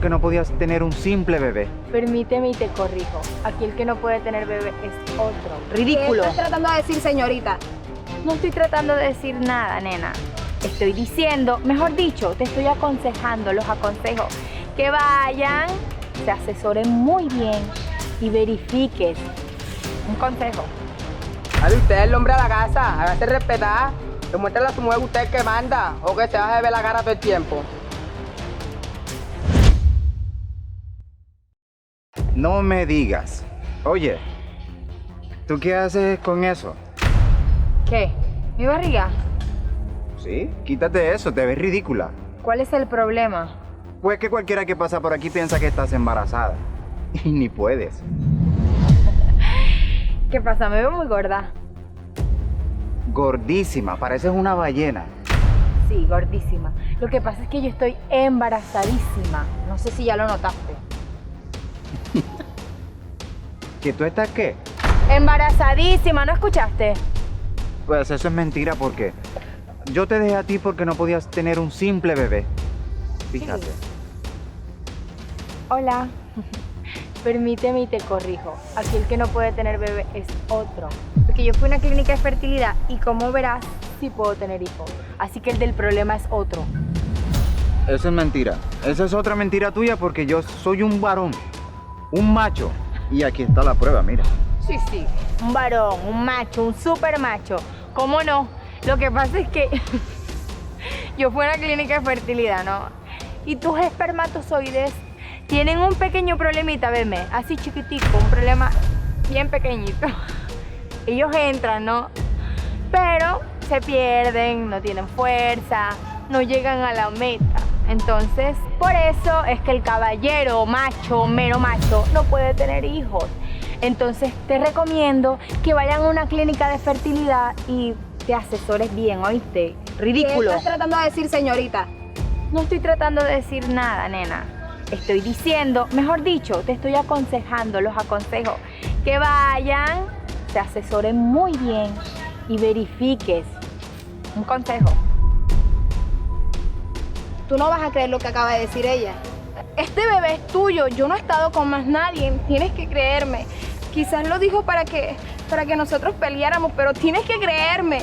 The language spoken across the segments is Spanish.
porque no podías tener un simple bebé. Permíteme y te corrijo. Aquí el que no puede tener bebé es otro. ¿Qué ¡Ridículo! estás tratando de decir, señorita? No estoy tratando de decir nada, nena. Estoy diciendo, mejor dicho, te estoy aconsejando, los aconsejo que vayan, se asesoren muy bien y verifiques. Un consejo. Ale, usted es el hombre de la casa, hágase respetar. Demuéstrale a su mujer que usted es el que manda o que se va a ver la cara todo el tiempo. No me digas. Oye, ¿tú qué haces con eso? ¿Qué? ¿Mi barriga? Sí, quítate eso, te ves ridícula. ¿Cuál es el problema? Pues que cualquiera que pasa por aquí piensa que estás embarazada. Y ni puedes. ¿Qué pasa? ¿Me veo muy gorda? Gordísima, pareces una ballena. Sí, gordísima. Lo que pasa es que yo estoy embarazadísima. No sé si ya lo notaste. ¿Que tú estás qué? Embarazadísima, ¿no escuchaste? Pues eso es mentira porque yo te dejé a ti porque no podías tener un simple bebé. Fíjate. Hola. Permíteme y te corrijo. Aquí el que no puede tener bebé es otro. Porque yo fui a una clínica de fertilidad y como verás, sí puedo tener hijos. Así que el del problema es otro. Eso es mentira. Esa es otra mentira tuya porque yo soy un varón, un macho. Y aquí está la prueba, mira. Sí, sí. Un varón, un macho, un super macho. ¿Cómo no? Lo que pasa es que yo fui a una clínica de fertilidad, ¿no? Y tus espermatozoides tienen un pequeño problemita, veme, así chiquitico, un problema bien pequeñito. Ellos entran, ¿no? Pero se pierden, no tienen fuerza, no llegan a la meta. Entonces, por eso es que el caballero macho, mero macho, no puede tener hijos. Entonces, te recomiendo que vayan a una clínica de fertilidad y te asesores bien, ¿oíste? Ridículo. ¿Qué estás tratando de decir, señorita? No estoy tratando de decir nada, nena. Estoy diciendo, mejor dicho, te estoy aconsejando, los aconsejo que vayan, se asesoren muy bien y verifiques. Un consejo. Tú no vas a creer lo que acaba de decir ella. Este bebé es tuyo, yo no he estado con más nadie, tienes que creerme. Quizás lo dijo para que nosotros peleáramos, pero tienes que creerme.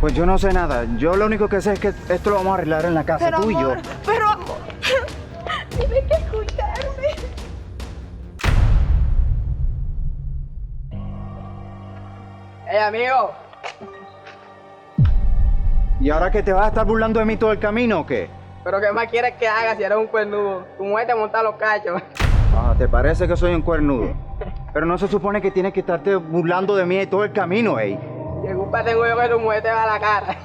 Pues yo no sé nada. Yo lo único que sé es que esto lo vamos a arreglar en la casa, Pero tú y yo. amor, pero amor, tienes que escucharme. Hey, amigo. ¿Y ahora que te vas a estar burlando de mí todo el camino o qué? ¿Pero qué más quieres que haga si eres un cuernudo? Tu mujer te monta los cachos. Ah, ¿te parece que soy un cuernudo? Pero no se supone que tienes que estarte burlando de mí todo el camino, ey. ¿Qué culpa tengo yo que tu mujer te va a la cara?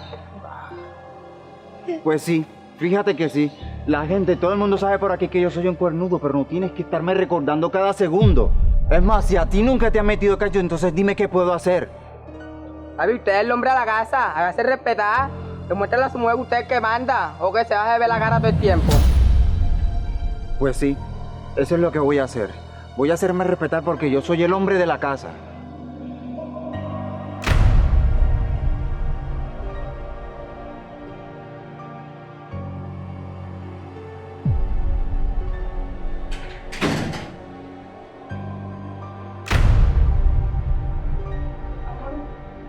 Pues sí, fíjate que sí. La gente, todo el mundo sabe por aquí que yo soy un cuernudo, pero no tienes que estarme recordando cada segundo. Es más, si a ti nunca te han metido cacho, entonces dime qué puedo hacer. Ale, usted es el hombre de la casa, hágase respetar. Demuéstrale a su mujer que usted es el que manda o que se va a ver la cara todo el tiempo. Pues sí, eso es lo que voy a hacer. Voy a hacerme respetar porque yo soy el hombre de la casa.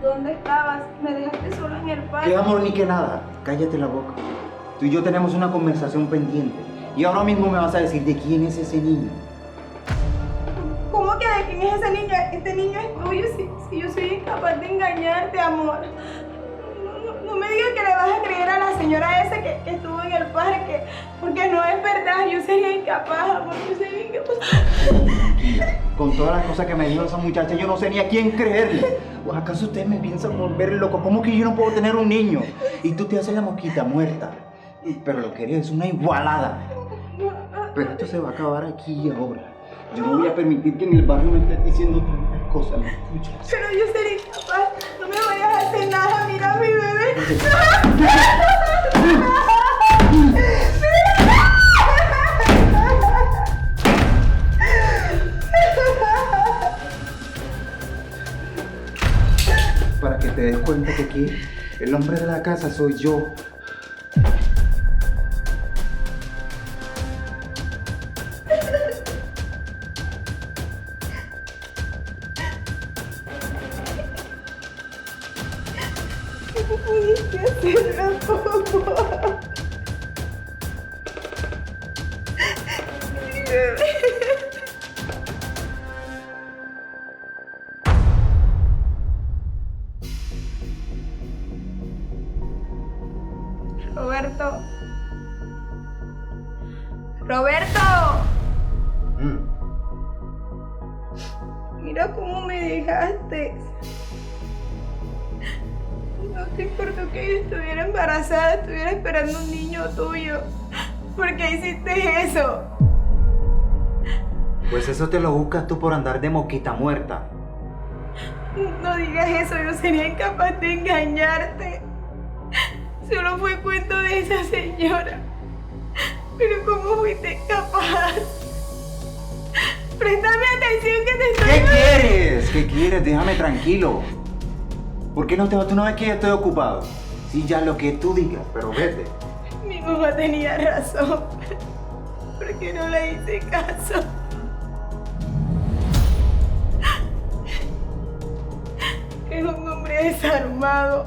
¿Dónde estabas? Me dejaste sola en el ¿Qué parque. amor ni que nada? Cállate la boca. Tú y yo tenemos una conversación pendiente. Y ahora mismo me vas a decir de quién es ese niño. ¿Cómo que de quién es ese niño? Este niño es tuyo, si yo soy incapaz de engañarte, amor. No me digas que le vas a creer a la señora esa que estuvo en el parque, porque no es verdad, yo sería incapaz, amor, yo sería incapaz. Con todas las cosas que me dijo esa muchacha, yo no sé ni a quién creerle. ¿O acaso ustedes me piensan volver loco? ¿Cómo que yo no puedo tener un niño? Y tú te haces la mosquita muerta. Pero lo que eres es una igualada. Pero esto se va a acabar aquí y ahora. Yo no voy a permitir que en el barrio me estés diciendo tantas cosas, ¿me escuchas? Pero yo sería incapaz, no me vayas a hacer nada, mira a mi bebé. Para que te des cuenta que aquí el hombre de la casa soy yo. pudiste hacerlo, papá. Mi bebé. Roberto. Roberto. Mira cómo me dejaste. No te importó que yo estuviera embarazada, estuviera esperando un niño tuyo. ¿Por qué hiciste eso? Pues eso te lo buscas tú por andar de mosquita muerta. No digas eso, yo sería incapaz de engañarte. Solo fue cuento de esa señora. Pero ¿cómo fuiste capaz? Préstame atención que te estoy... ¿Qué quieres? ¿Qué quieres? Déjame tranquilo. ¿Por qué no te vas tú una vez que ya estoy ocupado? Sí, ya lo que tú digas, pero vete. Mi mamá tenía razón. ¿Por qué no le hice caso? Es un hombre desarmado.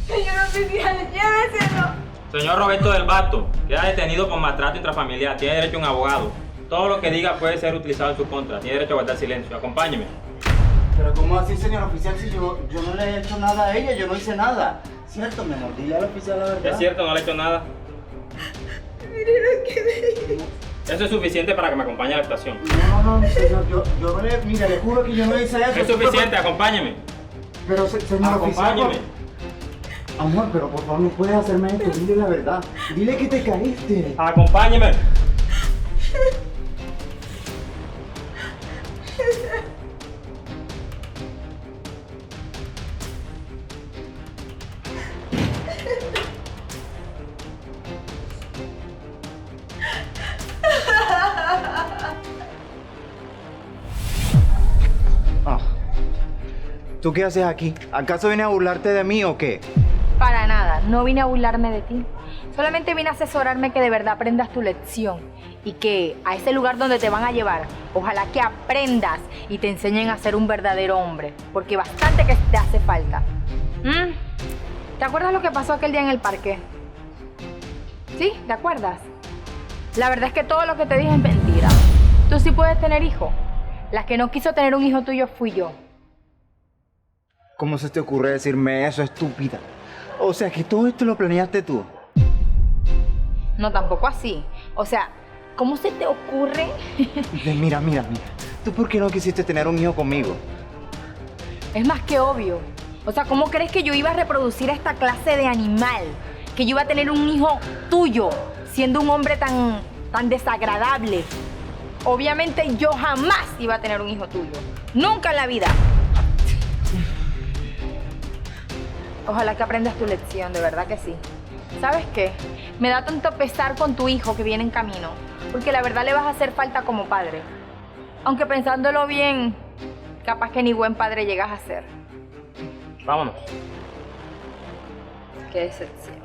Señor oficial, lléveselo. Señor Roberto del Basto, queda detenido por maltrato intrafamiliar. Tiene derecho a un abogado. Todo lo que diga puede ser utilizado en su contra. Tiene derecho a guardar silencio. Acompáñeme. Pero ¿cómo así, señor oficial? Si yo no le he hecho nada a ella, yo no hice nada. ¿Cierto, mi amor? Dile al oficial la verdad. Es cierto, no le he hecho nada. Mire lo que me hizo. Eso es suficiente para que me acompañe a la estación. No, señor, yo no le... Mira, le juro que yo no hice eso. Es suficiente, acompáñeme. Pero, señor oficial... Acompáñeme. Amor, pero por favor, no puedes hacerme esto. Dile la verdad. Dile que te caíste. Acompáñeme. ¿Tú qué haces aquí? ¿Acaso vienes a burlarte de mí o qué? Para nada, no vine a burlarme de ti. Solamente vine a asesorarme que de verdad aprendas tu lección y que a ese lugar donde te van a llevar, ojalá que aprendas y te enseñen a ser un verdadero hombre, porque bastante que te hace falta. ¿Te acuerdas lo que pasó aquel día en el parque? ¿Sí? ¿Te acuerdas? La verdad es que todo lo que te dije es mentira. Tú sí puedes tener hijo. La que no quiso tener un hijo tuyo fui yo. ¿Cómo se te ocurre decirme eso, estúpida? O sea, que todo esto lo planeaste tú. No, tampoco así. O sea, ¿cómo se te ocurre? Mira. ¿Tú por qué no quisiste tener un hijo conmigo? Es más que obvio. O sea, ¿cómo crees que yo iba a reproducir esta clase de animal? Que yo iba a tener un hijo tuyo, siendo un hombre tan desagradable. Obviamente yo jamás iba a tener un hijo tuyo. Nunca en la vida. Ojalá que aprendas tu lección, de verdad que sí. ¿Sabes qué? Me da tanto pesar con tu hijo que viene en camino, porque la verdad le vas a hacer falta como padre. Aunque pensándolo bien, capaz que ni buen padre llegas a ser. Vámonos. Qué decepción.